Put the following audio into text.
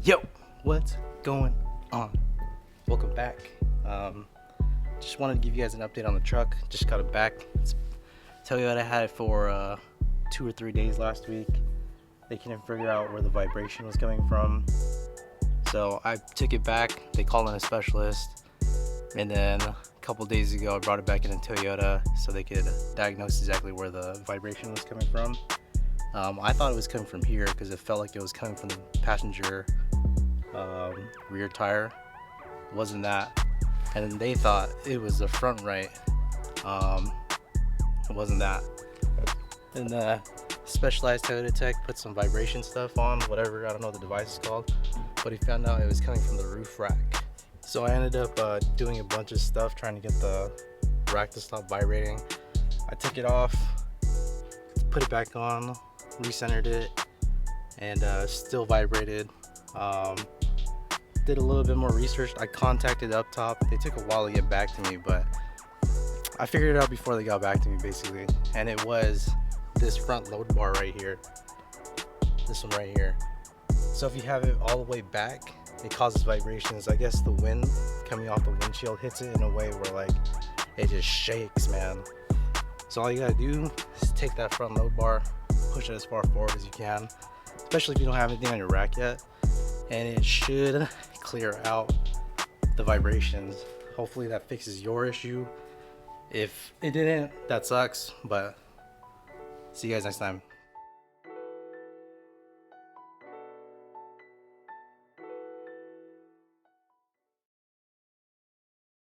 Yo, what's going on? Welcome back. Just wanted to give you guys an update on the truck. Just got it back. Tell you what, I had it for 2 or 3 days last week. They couldn't figure out where the vibration was coming from, so I took it back. They called in a specialist, and then a couple days ago I brought it back into Toyota so they could diagnose exactly where the vibration was coming from. I thought it was coming from here because it felt like it was coming from the passenger rear tire. It wasn't that, and then they thought it was the front right. It wasn't that. And the specialized Toyota tech put some vibration stuff on, whatever, I don't know what the device is called, but he found out it was coming from the roof rack. So I ended up doing a bunch of stuff trying to get the rack to stop vibrating. I took it off, put it back on, recentered it, and still vibrated. Did a little bit more research. I contacted Uptop. They took a while to get back to me, but I figured it out before they got back to me, basically. And it was this front load bar right here, this one right here. So if you have it all the way back, it causes vibrations. I guess the wind coming off the windshield hits it in a way where like it just shakes, man. So all you gotta do is take that front load bar, push it as far forward as you can, especially if you don't have anything on your rack yet, and it should clear out the vibrations. Hopefully that fixes your issue. If it didn't, that sucks, but see you guys next time.